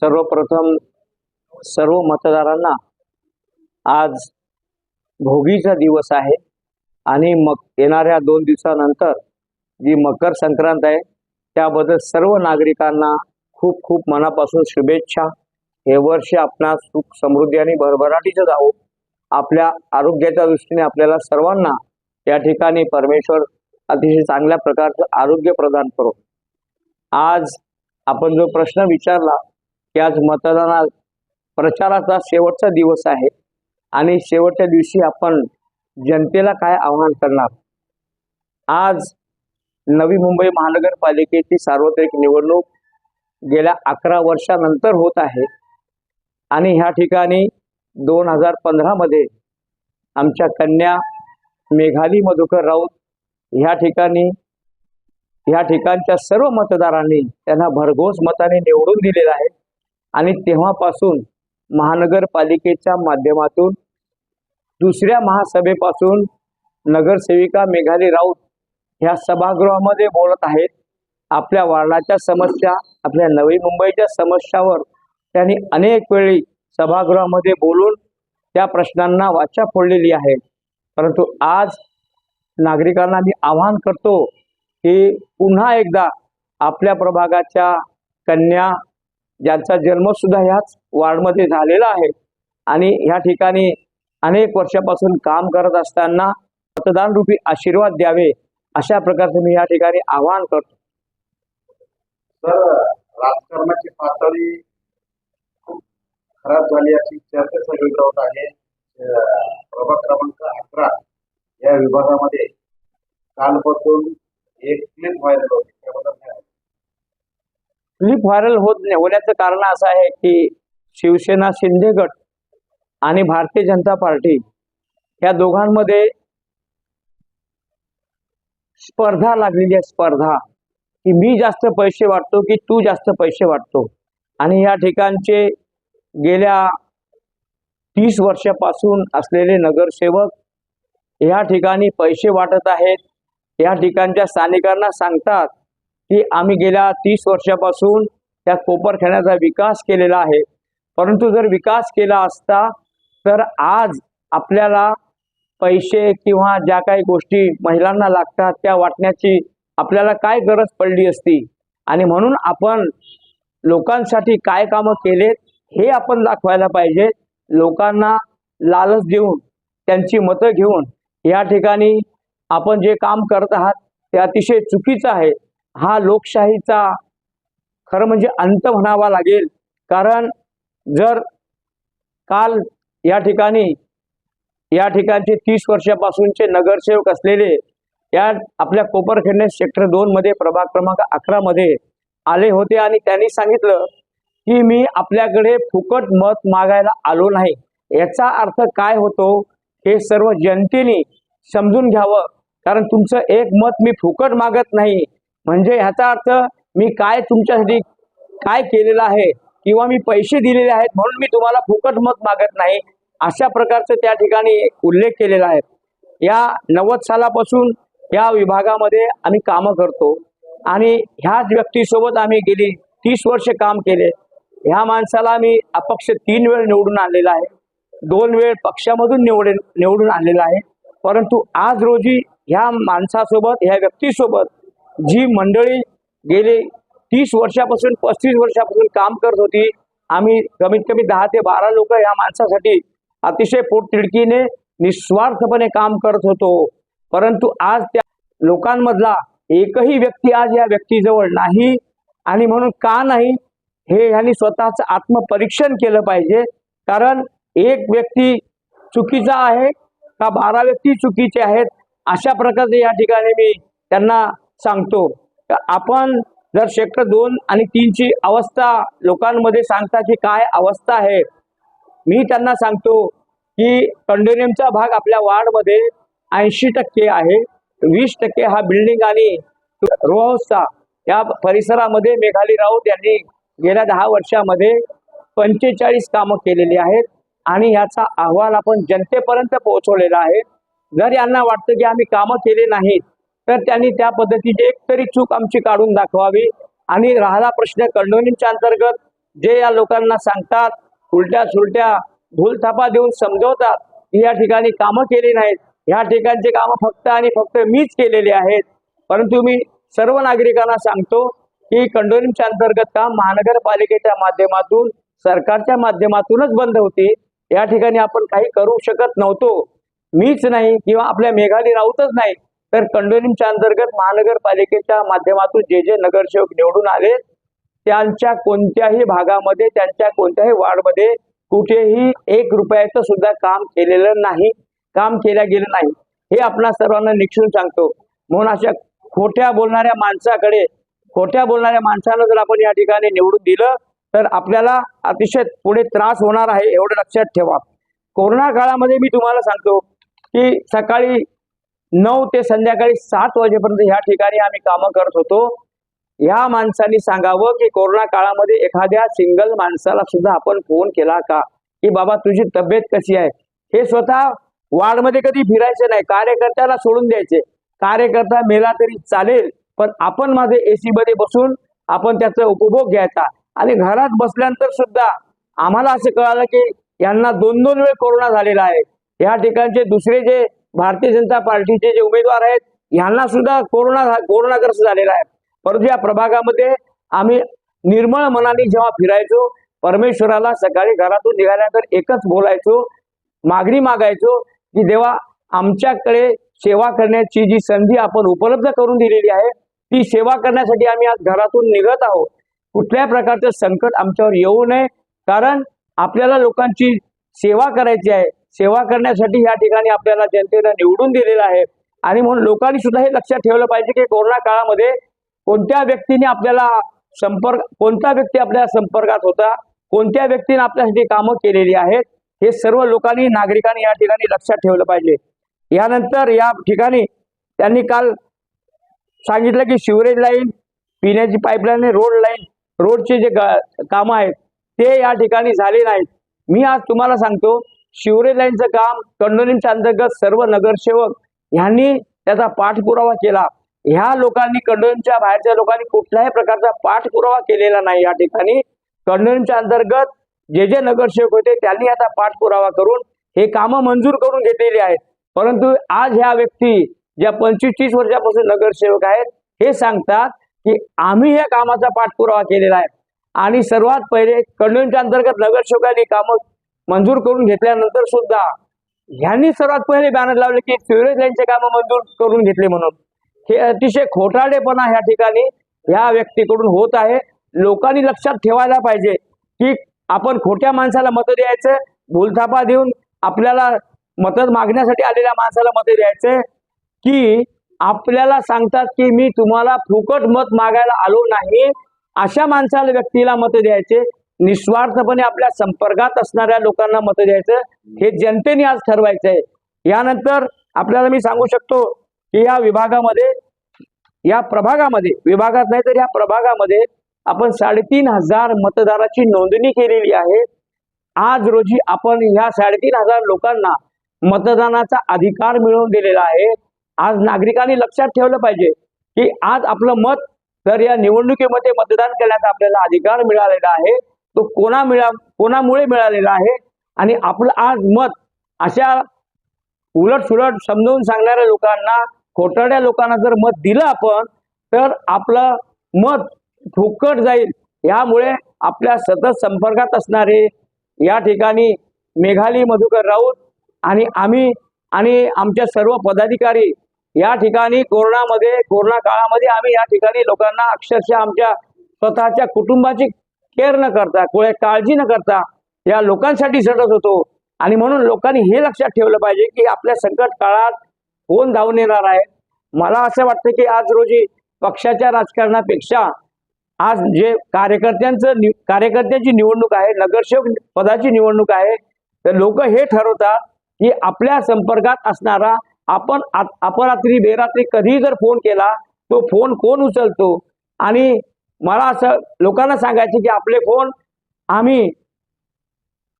सर्वप्रथम सर्व मतदारांना आज भोगीचा दिवस आहे आणि मग येणाऱ्या 2 दिवसानंतर जी मकर संक्रांत आहे त्याबद्दल सर्व नागरिकांना खूप खूप मनापासून शुभेच्छा। हे वर्ष आपणास सुख समृद्धी आणि भरभराटीचं जावो। आपल्या आरोग्याच्या दृष्टीने आपल्याला सर्वांना या ठिकाणी परमेश्वर अतिशय चांगल्या प्रकारचं आरोग्य प्रदान करो। आज आपण जो प्रश्न विचारला की आज मतदान प्रचाराचा शेवटचा दिवस आहे आणि शेवटच्या दिवशी आपण जनतेला काय आवाहन करणार। आज नवी मुंबई महानगरपालिकेची सार्वत्रिक निवडणूक गेल्या 11 वर्षानंतर होत आहे आणि ह्या ठिकाणी 2015 मध्ये आमच्या कन्या मेघाली मधुकर राऊत ह्या ठिकाणच्या सर्व मतदारांनी त्यांना भरघोस मताने निवडून दिलेला आहे आणि तेव्हापासून महानगरपालिकेच्या माध्यमातून दुसऱ्या महासभेपासून नगरसेविका मेघाली राऊत ह्या सभागृहामध्ये बोलत आहेत। आपल्या वार्डाच्या समस्या, आपल्या नवी मुंबईच्या समस्यावर त्यांनी अनेक वेळी सभागृहामध्ये बोलून त्या प्रश्नांना वाचा फोडलेली आहे। परंतु आज नागरिकांना मी आवाहन करतो की पुन्हा एकदा आपल्या प्रभागाच्या कन्या ज्यांचा जन्म सुद्धा ह्याच वार्डमध्ये झालेला आहे आणि ह्या ठिकाणी अनेक वर्षापासून काम करत असताना मतदान रूपी आशीर्वाद द्यावे अशा प्रकारचे मी या ठिकाणी आवाहन करतो। सर, राजकारणाची पातळी खूप खराब झाली अशी चर्चा सगळीकडे होत आहे। प्रभाग क्रमांक 11 या विभागामध्ये कालपासून एक क्लिप व्हायरल होती, त्याबद्दल काय? क्लिप व्हायरल होण्याचं कारण असं आहे की शिवसेना शिंदे गट आणि भारतीय जनता पार्टी या दोघांमध्ये स्पर्धा लागलेली आहे। स्पर्धा की मी जास्त पैसे वाटतो की तू जास्त पैसे वाटतो आणि या ठिकाणचे गेल्या 30 वर्षापासून असलेले नगरसेवक या ठिकाणी पैसे वाटत आहेत। या ठिकाणच्या स्थानिकांना सांगतात की आम्ही गेल्या 30 वर्षापासून त्या कोपरखैरण्याचा विकास केलेला आहे, परंतु जर विकास केला असता तर आज आपल्याला पैसे किंवा ज्या काही गोष्टी महिलांना लागतात त्या वाटण्याची आपल्याला काय गरज पडली असती। आणि म्हणून आपण लोकांसाठी काय कामं केलेत हे आपण दाखवायला पाहिजे। लोकांना लालच देऊन त्यांची मतं घेऊन या ठिकाणी आपण जे काम करत आहात ते अतिशय चुकीचं आहे। हा लोकशाहीचा खरं म्हणजे अंत म्हणावा लागेल। कारण जर काल या ठिकाणचे 30 वर्षापासूनचे नगरसेवक असलेले या आपल्या कोपरखैरणे सेक्टर 2 मध्ये प्रभाग क्रमांक 11 मध्ये आले होते आणि त्यांनी सांगितलं की मी आपल्याकडे फुकट मत मागायला आलो नाही। याचा अर्थ काय होतो हे सर्व जनतेने समजून घ्यावं। कारण तुमचं एक मत मी फुकट मागत नाही म्हणजे ह्याचा अर्थ मी काय तुमच्यासाठी काय केलेलं आहे किंवा मी पैसे दिलेले आहेत म्हणून मी तुम्हाला फुकट मत मागत नाही, अशा प्रकारचं त्या ठिकाणी उल्लेख केलेला आहे। या 90 सालापासून या विभागामध्ये आम्ही कामं करतो आणि ह्याच व्यक्तीसोबत आम्ही गेली 30 वर्ष काम केले। ह्या माणसाला मी अपक्ष 3 वेळ निवडून आणलेला आहे, 2 वेळ पक्षामधून निवडून आणलेला आहे। परंतु आज रोजी ह्या माणसासोबत, ह्या व्यक्तीसोबत जी मंडळी गेले 30 वर्षापासून 35 वर्षापासून काम करत होती, आम्ही कमीत कमी 10 ते 12 लोक ह्या माणसासाठी अतिशय पोटतिडकीने निस्वार्थपणे काम करत होतो। परंतु आज त्या लोकांमधला एकही व्यक्ती आज या व्यक्तीजवळ नाही आणि म्हणून का नाही हे ह्यांनी स्वतःचं आत्मपरीक्षण केलं पाहिजे। कारण एक व्यक्ती चुकीचा आहे का 12 व्यक्ती चुकीचे आहेत, अशा प्रकारे या ठिकाणी मी त्यांना सांगतो। आपण जर सेक्टर 2 आणि 3 ची अवस्था लोकांमध्ये सांगता की काय अवस्था आहे, मी त्यांना सांगतो की कंडोनियमचा भाग आपल्या वार्डमध्ये 80% आहे, 20% हा बिल्डिंग आणि रो हाऊसचा या परिसरामध्ये मेघाली राऊत यांनी गेल्या 10 वर्षामध्ये 45 कामं केलेली आहेत आणि याचा अहवाल आपण जनतेपर्यंत पोहोचवलेला आहे। जर यांना वाटतं की आम्ही कामं केले नाहीत तर त्यांनी त्या पद्धतीची एक तरी चूक आमची काढून दाखवावी। आणि राहिला प्रश्न कंडोनियमच्या अंतर्गत जे या लोकांना सांगतात, उलट्या सुलट्या भूलथापा देऊन समजवतात की या ठिकाणी कामं केली नाहीत, या ठिकाणचे कामं फक्त आणि फक्त मीच केलेले आहेत. परंतु मी सर्व नागरिकांना सांगतो की कंडोलीमच्या अंतर्गत काम महानगरपालिकेच्या माध्यमातून, सरकारच्या माध्यमातूनच बंद होती. या ठिकाणी आपण काही करू शकत नव्हतो. मीच नाही किंवा आपल्या मेघाली राऊतच नाही, तर कंडोलीमच्या अंतर्गत महानगरपालिकेच्या माध्यमातून जे जे नगरसेवक निवडून आले त्यांच्या कोणत्याही भागामध्ये, त्यांच्या कोणत्याही वार्डमध्ये कुठेही 1 रुपयाचं सुद्धा काम केलेलं नाही, काम केल्या गेलं नाही. हे आपणा सर्वांना निक्षून सांगतो. म्हणून अशा खोट्या बोलणाऱ्या माणसाला जर आपण या ठिकाणी निवडून दिलं तर आपल्याला अतिशय पुढे त्रास होणार आहे, एवढं लक्षात ठेवा. कोरोना काळामध्ये मी तुम्हाला सांगतो की सकाळी 9 ते संध्याकाळी 7 वाजेपर्यंत या ठिकाणी आम्ही कामं करत होतो. या माणसांनी सांगावं की कोरोना काळामध्ये एखाद्या सिंगल माणसाला सुद्धा आपण फोन केला का की बाबा तुझी तब्येत कशी आहे. हे स्वतः वार्डमध्ये कधी फिरायचे नाही, कार्यकर्त्याला सोडून द्यायचे. कार्यकर्ता मेला तरी चालेल, पण आपण माझे एसी मध्ये बसून आपण त्याचा उपभोग घ्यायचा. आणि घरात बसल्यानंतर सुद्धा आम्हाला असं कळालं की यांना 2-2 वेळ कोरोना झालेला आहे. या ठिकाणचे दुसरे जे भारतीय जनता पार्टीचे जे उमेदवार आहेत यांना सुद्धा कोरोनाग्रस्त झालेला आहे. परंतु या प्रभागामध्ये आम्ही निर्मळ मनाने जेव्हा फिरायचो, परमेश्वराला सकाळी घरातून निघाल्यानंतर एकच बोलायचो, मागणी मागायचो की देवा आमच्याकडे सेवा करण्याची जी संधी आपण उपलब्ध करून दिलेली आहे ती सेवा करण्यासाठी आम्ही आज घरातून निघत आहोत. कुठल्याही प्रकारचं संकट आमच्यावर येऊ नये, कारण आपल्याला लोकांची सेवा करायची आहे. सेवा करण्यासाठी या ठिकाणी आपल्याला जनतेनं निवडून दिलेलं आहे. आणि म्हणून लोकांनी सुद्धा हे लक्षात ठेवलं पाहिजे की कोरोना काळामध्ये कोणत्या व्यक्ती आपल्या संपर्कात होता, कोणत्या व्यक्तीने आपल्यासाठी कामं केलेली आहेत, हे सर्व लोकांनी, नागरिकांनी या ठिकाणी लक्षात ठेवलं पाहिजे. यानंतर या ठिकाणी त्यांनी काल सांगितलं की शिवरेज लाईन, पिण्याची पाईपलाईन, रोडचे जे कामं आहेत ते या ठिकाणी झाले नाहीत. मी आज तुम्हाला सांगतो शिवरेज लाईनचं काम कंडोलीमच्या अंतर्गत सर्व नगरसेवक यांनी त्याचा पाठपुरावा केला. ह्या लोकांनी, कंडोलीमच्या बाहेरच्या लोकांनी कुठल्याही प्रकारचा पाठपुरावा केलेला नाही. या ठिकाणी कंडोलीमच्या अंतर्गत जे जे नगरसेवक होते त्यांनी याचा पाठपुरावा करून हे कामं मंजूर करून घेतलेली आहेत. परंतु आज ह्या व्यक्ती ज्या 25-30 वर्षापासून नगरसेवक आहेत हे सांगतात की आम्ही या कामाचा पाठपुरावा केलेला आहे. आणि सर्वात पहिले कंडोलीमच्या अंतर्गत नगरसेवकांनी कामं मंजूर करून घेतल्यानंतर सुद्धा ह्यांनी सर्वात पहिले बॅनर लावले की सिवरेज लाईनचे कामं मंजूर करून घेतले म्हणून. हे अतिशय खोटारडेपणा ह्या ठिकाणी ह्या व्यक्तीकडून होत आहे. लोकांनी लक्षात ठेवायला पाहिजे की आपण खोट्या माणसाला मतं द्यायचं, भूलथापा देऊन आपल्याला मतं मागण्यासाठी आलेल्या माणसाला मतं द्यायचं, की आपल्याला सांगतात की मी तुम्हाला फुकट मत मागायला आलो नाही अशा माणसाला, व्यक्तीला मतं द्यायचे. निस्वार्थपणे आपल्या संपर्कात असणाऱ्या लोकांना मतं द्यायचं, हे जनतेने आज ठरवायचं आहे. यानंतर आपल्याला मी सांगू शकतो की या विभागामध्ये, या प्रभागामध्ये, विभागात नाही तर या प्रभागामध्ये आपण 3,500 मतदाराची नोंदणी केलेली आहे. आज रोजी आपण ह्या 3,500 लोकांना मतदानाचा अधिकार मिळवून दिलेला आहे. आज नागरिकांनी लक्षात ठेवलं पाहिजे की आज आपलं मत, तर या निवडणुकीमध्ये मतदान करण्याचा आपल्याला अधिकार मिळालेला आहे, तो कोणामुळे मिळालेला आहे. आणि आपलं आज मत अशा उलटसुलट समजावून सांगणाऱ्या लोकांना, खोटारड्या लोकांना जर मत दिलं आपण, तर आपलं मत फुकट जाईल. यामुळे आपल्या सतत संपर्कात असणारे या ठिकाणी मेघाली मधुकर राऊत आणि आम्ही आणि आमच्या सर्व पदाधिकारी या ठिकाणी कोरोना काळामध्ये आम्ही या ठिकाणी लोकांना अक्षरशः आमच्या स्वतःच्या कुटुंबाची केअर न करता, काळजी न करता या लोकांसाठी झटत होतो. आणि म्हणून लोकांनी हे लक्षात ठेवलं पाहिजे की आपल्या संकट काळात कोण धावून येणार आहे. मला असं वाटतं की आज रोजी पक्षाच्या राजकारणापेक्षा आज जे कार्यकर्त्यांची निवडणूक आहे, नगरसेवक पदाची निवडणूक आहे, तर लोक हे ठरवतात की आपल्या संपर्कात असणारा, आपण अपरात्री बेरात्री कधी जर फोन केला तो फोन कोण उचलतो. आणि मला असं लोकांना सांगायचे की आपले फोन आम्ही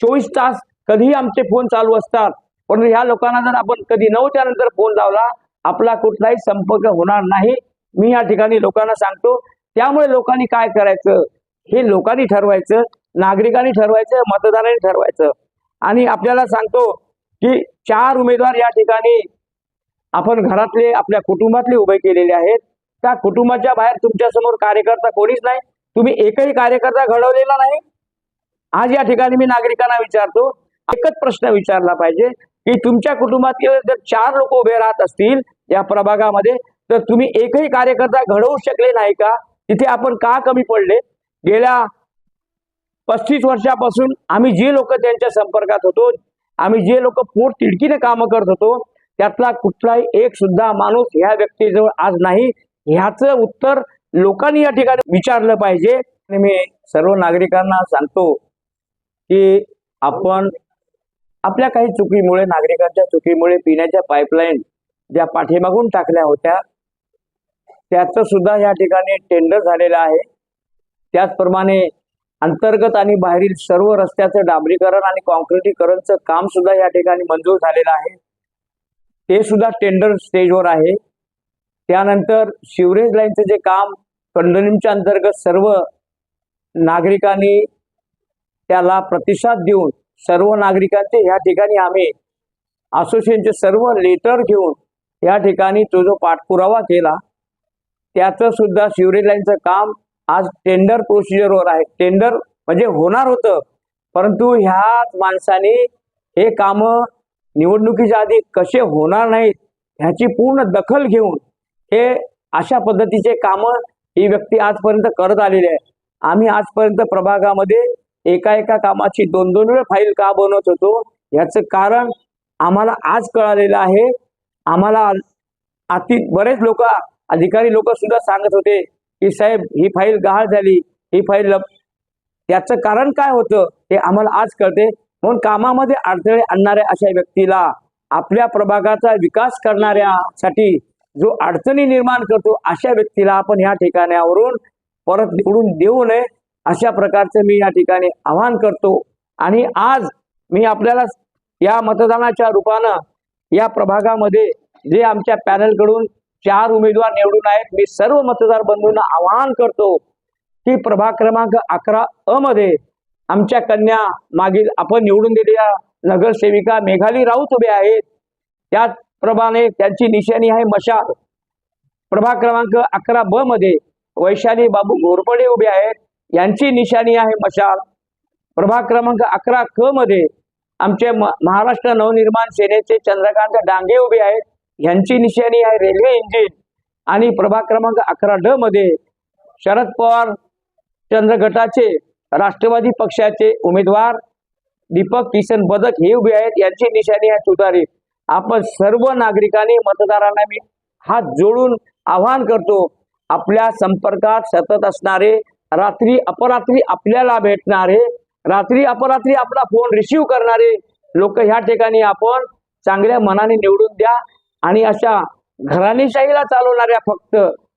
24 तास कधीही आमचे फोन चालू असतात, पण ह्या लोकांना जर आपण कधी 9च्या नंतर फोन लावला आपला कुठलाही संपर्क होणार नाही. मी या ठिकाणी लोकांना सांगतो. त्यामुळे लोकांनी काय करायचं हे लोकांनी ठरवायचं. नागरिकांनी ठरवायचं, मतदारांनी ठरवायचं. आणि आपल्याला सांगतो की 4 उमेदवार या ठिकाणी आपण घरातले आपल्या कुटुंबातले उभे केलेले आहेत. त्या कुटुंबाच्या बाहेर तुमच्या समोर कार्यकर्ता कोणीच नाही. तुम्ही एकही कार्यकर्ता घडवलेला नाही. आज या ठिकाणी मी नागरिकांना विचारतो, एकच प्रश्न विचारला पाहिजे की तुमच्या कुटुंबातील जर 4 लोक उभे राहत असतील या प्रभागामध्ये, तर तुम्ही एकही कार्यकर्ता घडवू शकले नाही का? तिथे आपण का कमी पडले? गेल्या 35 वर्षापासून आम्ही जे लोक त्यांच्या संपर्कात होतो, आम्ही जे लोक पोट तिडकीने कामं करत होतो, त्यातला कुठलाही एक सुद्धा माणूस ह्या व्यक्तीजवळ आज नाही. ह्याचं उत्तर लोकांनी या ठिकाणी विचारलं पाहिजे. आणि मी सर्व नागरिकांना सांगतो की आपण आपल्या काही चुकीमुळे, नागरिकांच्या चुकीमुळे पिण्याच्या पाईपलाईन ज्या पाठीमागून टाकल्या होत्या त्याचं सुद्धा या ठिकाणी टेंडर झालेलं आहे. त्याचप्रमाणे अंतर्गत आणि बाहेरील सर्व रस्त्याचं डांबरीकरण आणि कॉन्क्रिटीकरणचं काम सुद्धा या ठिकाणी मंजूर झालेलं आहे. ते सुद्धा टेंडर स्टेजवर आहे. त्यानंतर शिवरेज लाईनचं जे काम कंडोनिमच्या अंतर्गत सर्व नागरिकांनी त्याला प्रतिसाद देऊन सर्व नागरिकांचे या ठिकाणी आम्ही असोसिएशनचे सर्व लेटर घेऊन या ठिकाणी तो जो पाठपुरावा केला, त्याचं सुद्धा शिवरेज लाईनचं काम आज टेंडर प्रोसिजरवर आहे. टेंडर म्हणजे होणार होतं, परंतु ह्याच माणसाने हे कामं निवडणुकीच्या आधी कसे होणार नाहीत ह्याची पूर्ण दखल घेऊन हे अशा पद्धतीचे कामं ही व्यक्ती आजपर्यंत करत आलेली आहे. आम्ही आजपर्यंत प्रभागामध्ये एका कामाची 2-2 वेळ फाईल का बनवत होतो, याचं कारण आम्हाला आज कळालेलं आहे. आम्हाला बरेच लोक, अधिकारी लोक सुद्धा सांगत होते की साहेब ही फाईल गहाळ झाली, ही फाईल त्याचं कारण काय होतं हे आम्हाला आज कळते. म्हणून कामामध्ये अडथळे आणणाऱ्या अशा व्यक्तीला, आपल्या प्रभागाचा विकास करणाऱ्यासाठी जो अडचणी निर्माण करतो अशा व्यक्तीला आपण या ठिकाणावरून परत निवडून देऊ नये, अशा प्रकारचं मी या ठिकाणी आवाहन करतो. आणि आज मी आपल्याला या मतदानाच्या रूपानं या प्रभागामध्ये जे आमच्या पॅनलकडून 4 उमेदवार निवडून आहेत, मी सर्व मतदार बंधूंना आवाहन करतो की प्रभाग क्रमांक 11 मध्ये आमच्या कन्या मागील आपण निवडून दिलेल्या नगरसेविका मेघाली राऊत उभे आहेत. त्याचप्रमाणे त्यांची निशाणी आहे मशाल. प्रभाग क्रमांक 11 मध्ये वैशाली बाबू घोरपडे उभे आहेत, यांची निशाणी आहे मशाल. प्रभाग क्रमांक 11 मध्ये आमचे महाराष्ट्र नवनिर्माण सेनेचे चंद्रकांत डांगे उभे आहेत, यांची निशाणी आहे रेल्वे इंजिन. आणि प्रभाग क्रमांक 11 मध्ये शरद पवार चंद्र गटाचे राष्ट्रवादी पक्षाचे उमेदवार दीपक किसन बदक हे उभे आहेत, यांची निशाणी आहे तुतारी. आपण सर्व नागरिकांनी, मतदारांना मी हात जोडून आवाहन करतो, आपल्या संपर्कात सतत असणारे, रात्री अपरात्री आपल्याला भेटणारे, रात्री अपरात्री आपला फोन रिसीव करणारे लोक ह्या ठिकाणी आपण चांगल्या मनाने निवडून द्या. आणि अशा घराणेशाहीला चालवणाऱ्या फक्त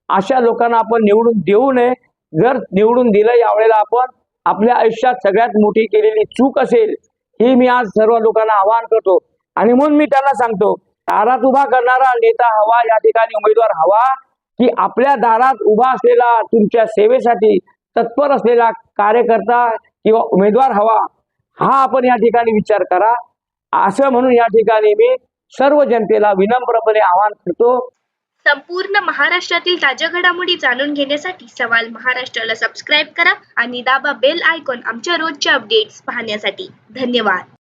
अशा लोकांना आपण निवडून देऊ नये. जर निवडून दिलं यावेळेला आपण आपल्या आयुष्यात सगळ्यात मोठी केलेली चूक असेल, ही मी आज सर्व लोकांना आवाहन करतो. आणि म्हणून मी त्यांना सांगतो, दारात उभा करणारा नेता हवा, या ठिकाणी उमेदवार हवा, की आपल्या दारात उभा असलेला, तुमच्या सेवेसाठी तत्पर असलेला कार्यकर्ता किंवा उमेदवार हवा, हा आपण या ठिकाणी विचार करा. असं म्हणून या ठिकाणी मी सर्व जनतेला विनम्रपणे आवाहन करतो. संपूर्ण महाराष्ट्रातील ताज्या घडामोडी जाणून घेण्यासाठी सवाल महाराष्ट्राला सबस्क्राईब करा आणि दाबा बेल आयकॉन आमच्या रोजच्या अपडेट्स पाहण्यासाठी. धन्यवाद.